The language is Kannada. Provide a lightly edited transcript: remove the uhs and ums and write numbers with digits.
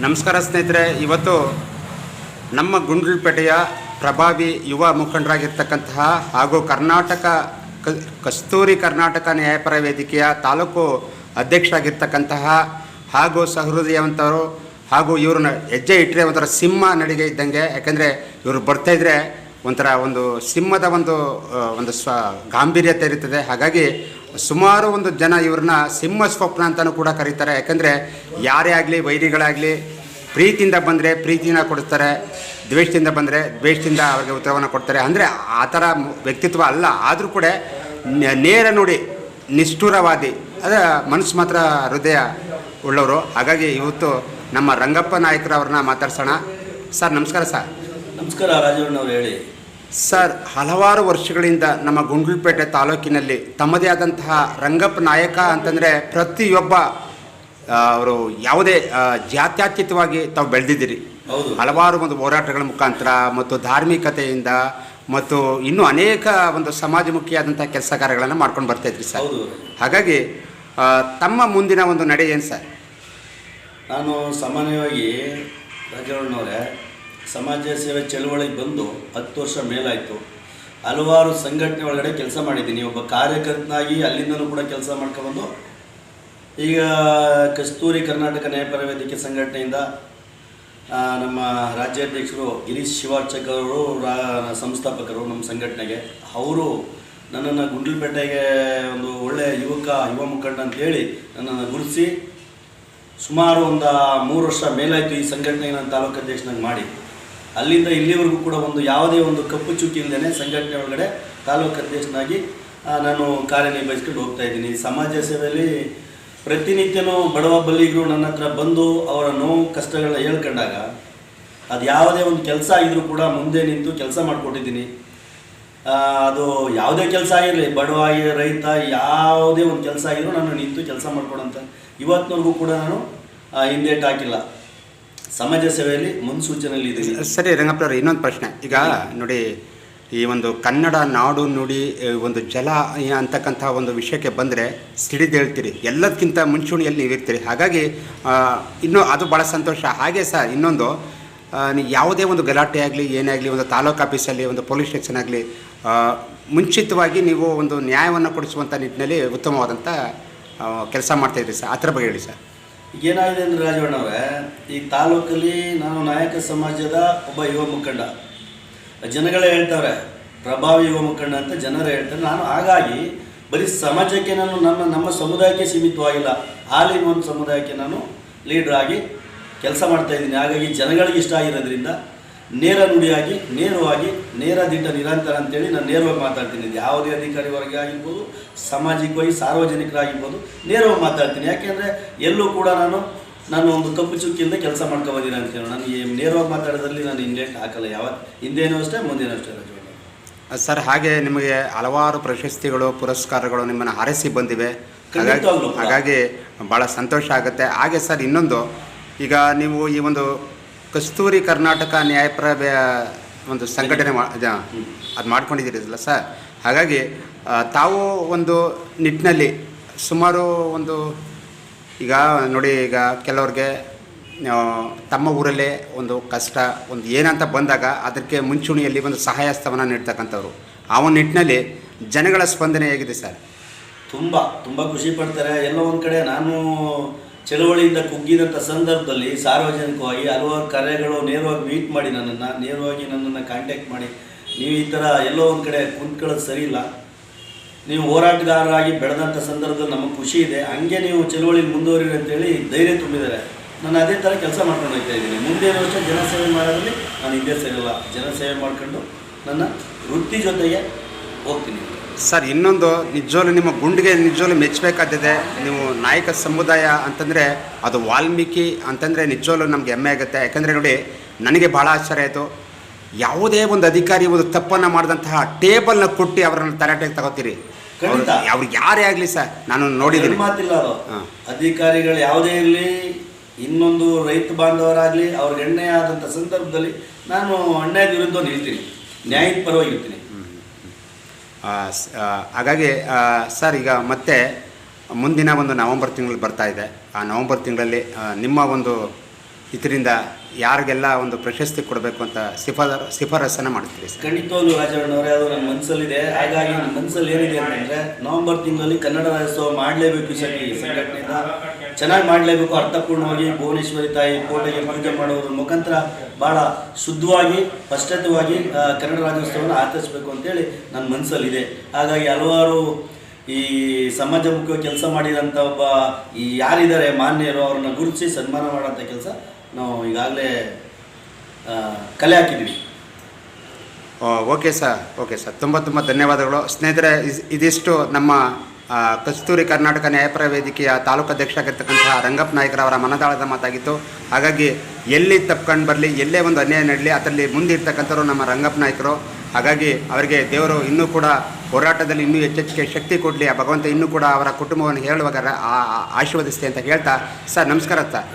ನಮಸ್ಕಾರ ಸ್ನೇಹಿತರೆ, ಇವತ್ತು ನಮ್ಮ ಗುಂಡ್ಲುಪೇಟೆಯ ಪ್ರಭಾವಿ ಯುವ ಮುಖಂಡರಾಗಿರ್ತಕ್ಕಂತಹ ಹಾಗೂ ಕಸ್ತೂರಿ ಕರ್ನಾಟಕ ನ್ಯಾಯಪರ ವೇದಿಕೆಯ ತಾಲೂಕು ಅಧ್ಯಕ್ಷರಾಗಿರ್ತಕ್ಕಂತಹ ಹಾಗೂ ಸಹೃದಯವಂತರು ಹಾಗೂ ಇವ್ರನ್ನ ಹೆಜ್ಜೆ ಇಟ್ಟರೆ ಒಂಥರ ಸಿಂಹ ನಡಿಗೆ ಇದ್ದಂಗೆ. ಯಾಕೆಂದರೆ ಇವರು ಬರ್ತಾಯಿದ್ರೆ ಒಂಥರ ಒಂದು ಸಿಂಹದ ಒಂದು ಗಾಂಭೀರ್ಯತೆ ಇರುತ್ತದೆ. ಹಾಗಾಗಿ ಸುಮಾರು ಒಂದು ಜನ ಇವ್ರನ್ನ ಸಿಂಹ ಸ್ವಪ್ನ ಅಂತಲೂ ಕೂಡ ಕರೀತಾರೆ. ಯಾಕೆಂದರೆ ಯಾರೇ ಆಗಲಿ, ವೈರಿಗಳಾಗಲಿ, ಪ್ರೀತಿಯಿಂದ ಬಂದರೆ ಪ್ರೀತಿನ ಕೊಡ್ತಾರೆ, ದ್ವೇಷದಿಂದ ಬಂದರೆ ದ್ವೇಷದಿಂದ ಅವ್ರಿಗೆ ಉತ್ತರವನ್ನು ಕೊಡ್ತಾರೆ. ಅಂದರೆ ಆ ಥರ ವ್ಯಕ್ತಿತ್ವ ಅಲ್ಲ, ಆದರೂ ಕೂಡ ನೇರ ನುಡಿ, ನಿಷ್ಠುರವಾದಿ, ಅದರ ಮನಸ್ಸು ಮಾತ್ರ ಹೃದಯ ಉಳ್ಳವರು. ಹಾಗಾಗಿ ಇವತ್ತು ನಮ್ಮ ರಂಗಪ್ಪ ನಾಯಕರವ್ರನ್ನ ಮಾತಾಡ್ಸೋಣ. ಸರ್ ನಮಸ್ಕಾರ. ಸರ್ ನಮಸ್ಕಾರ. ರಾಜವಣ್ಣವ್ರು ಹೇಳಿ. ಸರ್, ಹಲವಾರು ವರ್ಷಗಳಿಂದ ನಮ್ಮ ಗುಂಡ್ಲುಪೇಟೆ ತಾಲೂಕಿನಲ್ಲಿ ತಮ್ಮದೇ ಆದಂತಹ ರಂಗಪ್ಪ ನಾಯಕ ಅಂತಂದರೆ ಪ್ರತಿಯೊಬ್ಬ ಅವರು ಯಾವುದೇ ಜಾತ್ಯತೀತವಾಗಿ ತಾವು ಬೆಳೆದಿದ್ದೀರಿ. ಹಲವಾರು ಒಂದು ಹೋರಾಟಗಳ ಮುಖಾಂತರ ಮತ್ತು ಧಾರ್ಮಿಕತೆಯಿಂದ ಮತ್ತು ಇನ್ನೂ ಅನೇಕ ಒಂದು ಸಮಾಜಮುಖಿಯಾದಂಥ ಕೆಲಸ ಕಾರ್ಯಗಳನ್ನು ಮಾಡ್ಕೊಂಡು ಬರ್ತಾಯಿದ್ರಿ ಸರ್. ಹಾಗಾಗಿ ತಮ್ಮ ಮುಂದಿನ ಒಂದು ನಡೆ ಏನು ಸರ್? ನಾನು ಸಾಮಾನ್ಯವಾಗಿ ರಾಜವಣ್ಣವರೇ ಸಮಾಜ ಸೇವೆ ಚಳುವಳಿಗೆ ಬಂದು 10 ವರ್ಷ ಮೇಲಾಯಿತು. ಹಲವಾರು ಸಂಘಟನೆ ಒಳಗಡೆ ಕೆಲಸ ಮಾಡಿದ್ದೀನಿ. ಒಬ್ಬ ಕಾರ್ಯಕರ್ತನಾಗಿ ಅಲ್ಲಿಂದಲೂ ಕೂಡ ಕೆಲಸ ಮಾಡ್ಕೊಬಂದು ಈಗ ಕಸ್ತೂರಿ ಕರ್ನಾಟಕ ನ್ಯಾಯಪರ ವೇದಿಕೆ ಸಂಘಟನೆಯಿಂದ ನಮ್ಮ ರಾಜ್ಯಾಧ್ಯಕ್ಷರು ಗಿರೀಶ್ ಶಿವಾರ್ಚಕ್ ಅವರು ಸಂಸ್ಥಾಪಕರು ನಮ್ಮ ಸಂಘಟನೆಗೆ. ಅವರು ನನ್ನನ್ನು ಗುಂಡ್ಲುಪೇಟೆಗೆ ಒಂದು ಒಳ್ಳೆಯ ಯುವ ಮುಖಂಡ ಅಂತೇಳಿ ನನ್ನನ್ನು ಗುರುತಿಸಿ ಸುಮಾರು ಒಂದು 3 ವರ್ಷ ಮೇಲಾಯಿತು ಈ ಸಂಘಟನೆಗೆ ನಾನು ತಾಲೂಕು ಅಧ್ಯಕ್ಷನಾಗಿ ಮಾಡಿ. ಅಲ್ಲಿಂದ ಇಲ್ಲಿವರೆಗೂ ಕೂಡ ಯಾವುದೇ ಒಂದು ಕಪ್ಪು ಚುಕ್ಕಿ ಇಲ್ಲದೇ ಸಂಘಟನೆ ಒಳಗಡೆ ತಾಲೂಕು ಅಧ್ಯಕ್ಷನಾಗಿ ನಾನು ಕಾರ್ಯನಿರ್ವಹಿಸ್ಕೊಂಡು ಹೋಗ್ತಾ ಇದ್ದೀನಿ. ಸಮಾಜ ಸೇವೆಯಲ್ಲಿ ಪ್ರತಿನಿತ್ಯನೂ ಬಡವ ಬಲ್ಲಿಗರು ನನ್ನ ಹತ್ರ ಬಂದು ಅವರ ನೋವು ಕಷ್ಟಗಳನ್ನ ಹೇಳ್ಕೊಂಡಾಗ ಅದು ಯಾವುದೇ ಒಂದು ಕೆಲಸ ಆಗಿದ್ರೂ ಕೂಡ ಮುಂದೆ ನಿಂತು ಕೆಲಸ ಮಾಡಿಕೊಟ್ಟಿದ್ದೀನಿ. ಅದು ಯಾವುದೇ ಕೆಲಸ ಆಗಿರಲಿ, ಬಡವಾಗಿ ರೈತ ಯಾವುದೇ ಒಂದು ಕೆಲಸ ಆಗಿದ್ರು ನಾನು ನಿಂತು ಕೆಲಸ ಮಾಡ್ಕೊಡಂತ ಇವತ್ತಿನವರೆಗೂ ಕೂಡ ನಾನು ಹಿಂದೇಟು ಹಾಕಿಲ್ಲ. ಸಮಾಜ ಸೇವೆಯಲ್ಲಿ ಮುನ್ಸೂಚನೆಯಲ್ಲಿ ಇದ್ದೀನಿ. ಸರಿ ರಂಗಪ್ಪನವ್ರೆ, ಇನ್ನೊಂದು ಪ್ರಶ್ನೆ. ಈಗ ನೋಡಿ, ಈ ಒಂದು ಕನ್ನಡ ನಾಡು ನುಡಿ ಒಂದು ಜಲ ಅಂತಕ್ಕಂಥ ಒಂದು ವಿಷಯಕ್ಕೆ ಬಂದರೆ ಸಿಡಿದೇಳ್ತೀರಿ, ಎಲ್ಲದಕ್ಕಿಂತ ಮುಂಚೂಣಿಯಲ್ಲಿ ನೀವಿರ್ತೀರಿ. ಹಾಗಾಗಿ ಇನ್ನೂ ಅದು ಭಾಳ ಸಂತೋಷ. ಹಾಗೆ ಸರ್, ಇನ್ನೊಂದು ಯಾವುದೇ ಒಂದು ಗಲಾಟೆ ಆಗಲಿ, ಏನೇ ಆಗಲಿ, ಒಂದು ತಾಲೂಕು ಆಫೀಸಲ್ಲಿ, ಒಂದು ಪೊಲೀಸ್ ಸ್ಟೇಷನ್ ಆಗಲಿ, ಮುಂಚಿತವಾಗಿ ನೀವು ಒಂದು ನ್ಯಾಯವನ್ನು ಕೊಡಿಸುವಂಥ ನಿಟ್ಟಿನಲ್ಲಿ ಉತ್ತಮವಾದಂಥ ಕೆಲಸ ಮಾಡ್ತಾಯಿದ್ರಿ ಸರ್. ಆ ಥರ ಬಗ್ಗೆ ಹೇಳಿ ಸರ್. ಏನಾಗಿದೆ ಅಂದರೆ ರಾಜವಣ್ಣವರೇ, ಈ ತಾಲೂಕಲ್ಲಿ ನಾನು ನಾಯಕ ಸಮಾಜದ ಒಬ್ಬ ಯುವ ಮುಖಂಡ. ಜನಗಳೇ ಹೇಳ್ತಾರೆ ಪ್ರಭಾವಿ ಯುವ ಮುಖಂಡ ಅಂತ ಜನರೇ ಹೇಳ್ತಾರೆ. ನಾನು ಹಾಗಾಗಿ ಬರೀ ಸಮಾಜಕ್ಕೆ ನಾನು ನಮ್ಮ ಸಮುದಾಯಕ್ಕೆ ಸೀಮಿತವಾಗಿಲ್ಲ, ಹಾಲಿನ ಒಂದು ಸಮುದಾಯಕ್ಕೆ ನಾನು ಲೀಡ್ರ್ ಆಗಿ ಕೆಲಸ ಮಾಡ್ತಾಯಿದ್ದೀನಿ. ಹಾಗಾಗಿ ಜನಗಳಿಗೆ ಇಷ್ಟ ಆಗಿರೋದ್ರಿಂದ ನೇರ ನುಡಿಯಾಗಿ, ನೇರವಾಗಿ, ನೇರ ದಿಟ್ಟ ನಿರಂತರ ಅಂತೇಳಿ ನಾನು ನೇರವಾಗಿ ಮಾತಾಡ್ತೀನಿ. ಯಾವುದೇ ಅಧಿಕಾರಿ ವರ್ಗ ಆಗಿರ್ಬೋದು, ಸಾಮಾಜಿಕವಾಗಿ ಸಾರ್ವಜನಿಕರಾಗಿರ್ಬೋದು, ನೇರವಾಗಿ ಮಾತಾಡ್ತೀನಿ. ಯಾಕೆಂದರೆ ಎಲ್ಲೂ ಕೂಡ ನಾನು ಒಂದು ಕಪ್ಪು ಚುಕ್ಕಿಯಿಂದ ಕೆಲಸ ಮಾಡ್ಕೊಬೋದಿಲ್ಲ ಅಂತೇಳಿ ನನಗೆ ನೇರವಾಗಿ ಮಾತಾಡೋದ್ರಲ್ಲಿ ನಾನು ಹಿಂದೇಟು ಹಾಕಲ್ಲ. ಹಿಂದೇನೂ ಅಷ್ಟೇ, ಮುಂದೇನೂ ಅಷ್ಟೇ. ಸರ್, ಹಾಗೆ ನಿಮಗೆ ಹಲವಾರು ಪ್ರಶಸ್ತಿಗಳು, ಪುರಸ್ಕಾರಗಳು ನಿಮ್ಮನ್ನು ಹಾರೈಸಿ ಬಂದಿವೆ. ಹಾಗಾಗಿ ಭಾಳ ಸಂತೋಷ ಆಗುತ್ತೆ. ಹಾಗೆ ಸರ್, ಇನ್ನೊಂದು, ಈಗ ನೀವು ಈ ಒಂದು ಕಸ್ತೂರಿ ಕರ್ನಾಟಕ ನ್ಯಾಯಪರ ಒಂದು ಸಂಘಟನೆ ಅದು ಮಾಡ್ಕೊಂಡಿದ್ದೀರಲ್ಲ ಸರ್. ಹಾಗಾಗಿ ತಾವು ಒಂದು ನಿಟ್ಟಿನಲ್ಲಿ ಸುಮಾರು ಒಂದು ಈಗ ನೋಡಿ, ಈಗ ಕೆಲವ್ರಿಗೆ ತಮ್ಮ ಊರಲ್ಲೇ ಒಂದು ಕಷ್ಟ ಒಂದು ಏನಂತ ಬಂದಾಗ ಅದಕ್ಕೆ ಮುಂಚೂಣಿಯಲ್ಲಿ ಒಂದು ಸಹಾಯಸ್ತವನ್ನು ನೀಡ್ತಕ್ಕಂಥವ್ರು. ಆ ಒಂದು ನಿಟ್ಟಿನಲ್ಲಿ ಜನಗಳ ಸ್ಪಂದನೆ ಹೇಗಿದೆ ಸರ್? ತುಂಬ ಖುಷಿ ಪಡ್ತಾರೆ. ಎಲ್ಲೋ ಒಂದು ಕಡೆ ನಾನು ಚಳವಳಿಯಿಂದ ಕುಗ್ಗಿದಂಥ ಸಂದರ್ಭದಲ್ಲಿ ಸಾರ್ವಜನಿಕವಾಗಿ ಹಲವಾರು ಕರೆಗಳು ನೇರವಾಗಿ ಮೀಟ್ ಮಾಡಿ ನನ್ನನ್ನು ಕಾಂಟ್ಯಾಕ್ಟ್ ಮಾಡಿ, ನೀವು ಈ ಥರ ಎಲ್ಲೋ ಒಂದು ಕಡೆ ಕುಂತ್ಕೊಳ್ಳೋದು ಸರಿ ಇಲ್ಲ, ನೀವು ಹೋರಾಟಗಾರರಾಗಿ ಬೆಳೆದಂಥ ಸಂದರ್ಭದಲ್ಲಿ ನಮಗೆ ಖುಷಿ ಇದೆ, ಹಂಗೆ ನೀವು ಚಳವಳಿಲಿ ಮುಂದುವರಿರಿ ಅಂತೇಳಿ ಧೈರ್ಯ ತುಂಬಿದ್ದಾರೆ. ನಾನು ಅದೇ ಥರ ಕೆಲಸ ಮಾಡ್ಕೊಂಡು ಹೋಗ್ತಾ ಇದ್ದೀನಿ. ಮುಂದೇನು ಅಷ್ಟೇ ಜನಸೇವೆ ಮಾಡೋದ್ರಲ್ಲಿ ನಾನು ಹಿಂದೆ ಸೇರಲ್ಲ, ಜನಸೇವೆ ಮಾಡ್ಕೊಂಡು ನನ್ನ ವೃತ್ತಿ ಜೊತೆಗೆ ಹೋಗ್ತೀನಿ. ಸರ್, ಇನ್ನೊಂದು ನಿಜವಾಗ್ಲೂ ನಿಮ್ಮ ಗುಂಡಿಗೆ ನಿಜವಾಗ್ಲೂ ಮೆಚ್ಚಬೇಕಾದಿದೆ. ನೀವು ನಾಯಕ ಸಮುದಾಯ ಅಂತಂದರೆ ಅದು ವಾಲ್ಮೀಕಿ ಅಂತಂದರೆ ನಿಜವಾಗ್ಲೂ ನಮಗೆ ಹೆಮ್ಮೆ ಆಗುತ್ತೆ. ಯಾಕಂದರೆ ನೋಡಿ, ನನಗೆ ಭಾಳ ಆಶ್ಚರ್ಯ ಆಯಿತು. ಯಾವುದೇ ಒಂದು ಅಧಿಕಾರಿ ಒಂದು ತಪ್ಪನ್ನು ಮಾಡಿದಂತಹ ಟೇಬಲ್ನ ಕೊಟ್ಟು ಅವರನ್ನು ತರಾಟೆಗೆ ತಗೋತೀರಿ. ಅವ್ರಿಗೆ ಯಾರೇ ಆಗಲಿ ಸರ್, ನಾನು ನೋಡಿದ್ದೀನಿ. ಮಾತಿಲ್ಲ, ಅದು ಅಧಿಕಾರಿಗಳು ಯಾವುದೇ ಇರಲಿ, ಇನ್ನೊಂದು ರೈತ ಬಾಂಧವರಾಗಲಿ, ಅವ್ರಿಗೆ ಎಣ್ಣೆ ಆದಂಥ ಸಂದರ್ಭದಲ್ಲಿ ನಾನು ಅನ್ಯಾಯದ ವಿರುದ್ಧ ನಿಲ್ತೀನಿ, ನ್ಯಾಯದ ಪರವಾಗಿರ್ತೀನಿ. ಹಾಗಾಗಿ ಸರ್, ಈಗ ಮತ್ತೆ ಮುಂದಿನ ಒಂದು ನವಂಬರ್ ತಿಂಗಳು ಬರ್ತಾ ಇದೆ. ಆ ನವಂಬರ್ ತಿಂಗಳಲ್ಲಿ ನಿಮ್ಮ ಒಂದು ಇದರಿಂದ ಯಾರಿಗೆಲ್ಲ ಒಂದು ಪ್ರಶಸ್ತಿ ಕೊಡಬೇಕು ಅಂತ ಶಿಫಾರಸನ್ನು ಮಾಡ್ತೀರಿ ಸರ್? ಖಂಡಿತವಾಗ್ಲೂ ರಾಜಣ್ಣವರೇ, ಅದು ನನ್ನ ಮನಸ್ಸಲ್ಲಿದೆ. ಹಾಗಾಗಿ ನನ್ನ ಮನಸ್ಸಲ್ಲಿ ಏನಿದೆ ಅಂತಂದರೆ, ನವೆಂಬರ್ ತಿಂಗಳಲ್ಲಿ ಕನ್ನಡ ರಾಜ್ಯೋತ್ಸವ ಮಾಡಲೇಬೇಕು. ಈ ಸರಿ ಸಂಘಟನೆಯಿಂದ ಚೆನ್ನಾಗಿ ಮಾಡಲೇಬೇಕು. ಅರ್ಥಪೂರ್ಣವಾಗಿ ಭುವನೇಶ್ವರಿ ತಾಯಿ ಕೋಟೆಗೆ ಪೂಜೆ ಮಾಡೋದ್ರ ಮುಖಾಂತರ ಭಾಳ ಶುದ್ಧವಾಗಿ ಸ್ಪಷ್ಟತೆವಾಗಿ ಕನ್ನಡ ರಾಜ್ಯೋತ್ಸವವನ್ನು ಆಚರಿಸಬೇಕು ಅಂತೇಳಿ ನನ್ನ ಮನಸ್ಸಲ್ಲಿದೆ. ಹಾಗಾಗಿ ಹಲವಾರು ಈ ಸಮಾಜಮುಖ ಕೆಲಸ ಮಾಡಿರೋಂಥ ಒಬ್ಬ ಈ ಯಾರಿದ್ದಾರೆ ಮಾನ್ಯರು, ಅವ್ರನ್ನ ಗುರುತಿಸಿ ಸನ್ಮಾನ ಮಾಡೋಂಥ ಕೆಲಸ ನಾವು ಈಗಾಗಲೇ ಕಲೆ ಹಾಕಿದ್ವಿ. ಓಕೆ ಸರ್, ತುಂಬ ಧನ್ಯವಾದಗಳು ಸ್ನೇಹಿತರೆ. ಇದಿಷ್ಟು ನಮ್ಮ ಕಸ್ತೂರಿ ಕರ್ನಾಟಕ ನ್ಯಾಯಪರ ವೇದಿಕೆಯ ತಾಲೂಕು ಅಧ್ಯಕ್ಷ ಆಗಿರ್ತಕ್ಕಂತಹ ರಂಗಪ್ಪ ನಾಯ್ಕರವರ ಮನದಾಳದ ಮಾತಾಗಿತ್ತು. ಹಾಗಾಗಿ ಎಲ್ಲಿ ತಪ್ಕೊಂಡು ಬರಲಿ, ಎಲ್ಲೇ ಒಂದು ಅನ್ಯಾಯ ನಡಲಿ, ಅದರಲ್ಲಿ ಮುಂದಿರ್ತಕ್ಕಂಥವ್ರು ನಮ್ಮ ರಂಗಪ್ಪ ನಾಯ್ಕರು. ಹಾಗಾಗಿ ಅವರಿಗೆ ದೇವರು ಇನ್ನೂ ಕೂಡ ಹೋರಾಟದಲ್ಲಿ ಇನ್ನೂ ಹೆಚ್ಚೆಚ್ಚಿಗೆ ಶಕ್ತಿ ಕೊಡಲಿ, ಆ ಭಗವಂತ ಇನ್ನೂ ಕೂಡ ಅವರ ಕುಟುಂಬವನ್ನು ಹೇಳುವಾಗ ಆಶೀರ್ವದಿಸ್ತೆ ಅಂತ ಹೇಳ್ತಾ ಸರ್, ನಮಸ್ಕಾರ ಸರ್.